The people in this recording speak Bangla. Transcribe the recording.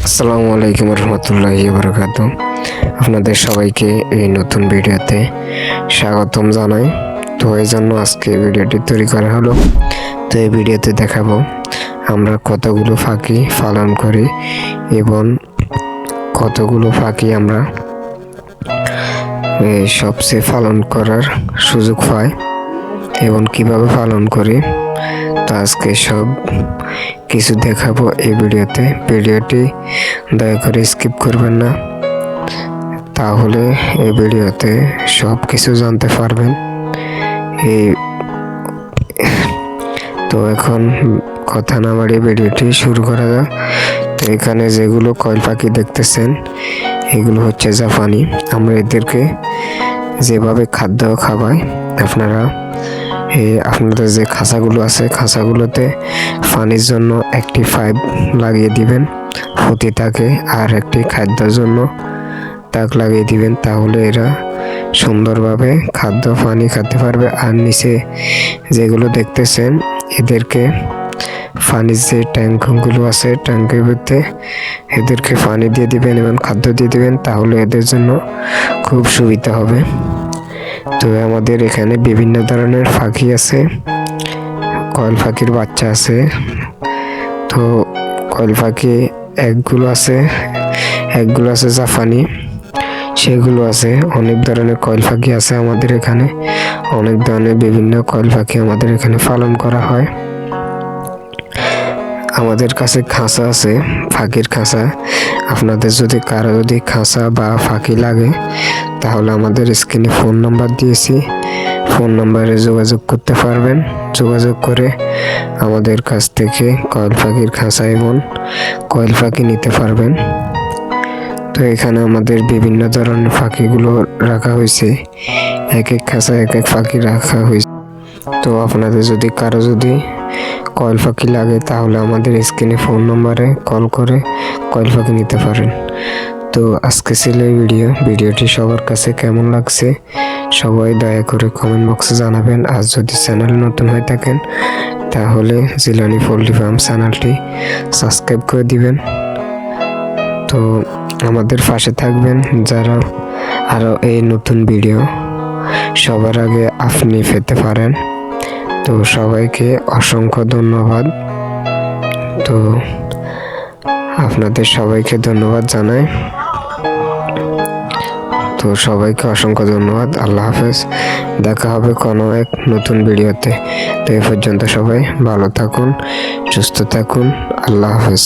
আসসালামু আলাইকুম রহমতুল্লাহি বারাকাতুহু। আপনাদের সবাইকে এই নতুন ভিডিওতে স্বাগতম জানাই। তো এই জন্য আজকে ভিডিওটি তৈরি করা হলো। তো এই ভিডিওতে দেখাবো আমরা কতগুলো ফাঁকি পালন করি এবং কতগুলো ফাঁকি আমরা সবচেয়ে পালন করার সুযোগ পাই এবং কিভাবে পালন করি। তো আজকে সব কিছু দেখাবো এই ভিডিওটি দয়া করে স্কিপ করবেন না, তাহলে এই ভিডিওতে সব কিছু জানতে পারবেন। তো এখন কথা না বাড়িয়ে ভিডিওটি শুরু করা যাক। তো এখানে যেগুলো কয়েল পাখি দেখতেছেন এগুলো হচ্ছে জাপানি। আমরা এদেরকে যেভাবে খাদ্য খাওয়াই, আপনাদের যে খাঁচাগুলো আছে খাঁচাগুলোতে পানির জন্য একটি পাইপ লাগিয়ে দিবেন প্রতি তাকে, আর একটি খাদ্যের জন্য তাক লাগিয়ে দিবেন। তাহলে এরা সুন্দরভাবে খাদ্য পানি খেতে পারবে। আর নিচে যেগুলো দেখতেছেন এদেরকে পানির যে ট্যাঙ্কগুলো আছে ট্যাঙ্কের ভিতরে এদেরকে পানি দিয়ে দিবেন এবং খাদ্য দিয়ে দিবেন, তাহলে এদের জন্য খুব সুবিধা হবে। তো আমাদের এখানে বিভিন্ন ধরনের পাখি আছে, কয়েল পাখির বাচ্চা আছে। তো কয়েল পাখি একগুলো আছে জাপানি, সেগুলো আছে। অনেক ধরনের কয়েল পাখি আছে আমাদের এখানে, অনেক ধরনের বিভিন্ন কয়েল পাখি আমাদের এখানে পালন করা হয়। আমাদের কাছে খাঁচা আছে, পাখির খাঁচা। আপনাদের যদি কারো খাঁচা বা পাখি লাগে তাহলে আমাদের স্ক্রিনে ফোন নাম্বার দিয়েছি, ফোন নাম্বারে যোগাযোগ করতে পারবেন। যোগাযোগ করে আমাদের কাছ থেকে কয়েল পাখির খাঁচা এবং কয়েল পাখি নিতে পারবেন। তো এখানে আমাদের বিভিন্ন ধরনের পাখিগুলো রাখা হয়েছে, এক এক খাঁচায় এক এক পাখি রাখা হয়েছে। তো আপনাদের কারো কয়েল পাখি লাগে তাহলে আমাদের স্ক্রিনে ফোন নম্বরে কল করে কয়েল পাখি নিতে পারেন। তো আজকে ছিল এই ভিডিওটি সবার কাছে কেমন লাগছে সবাই দয়া করে কমেন্ট বক্সে জানাবেন। আর যদি চ্যানেল নতুন হয়ে থাকেন তাহলে জিলানি পোল্ট্রি ফার্ম চ্যানেলটি সাবস্ক্রাইব করে দিবেন। তো আমাদের পাশে থাকবেন যারা আরও এই নতুন ভিডিও সবার আগে আপনি পেতে পারেন। তো সবাইকে অসংখ্য ধন্যবাদ। তো আপনাদের সবাইকে ধন্যবাদ জানাই। তো সবাইকে অসংখ্য ধন্যবাদ। আল্লাহ হাফেজ। দেখা হবে কোনো এক নতুন ভিডিওতে। তো এই পর্যন্ত সবাই ভালো থাকুন, সুস্থ থাকুন। আল্লাহ হাফেজ।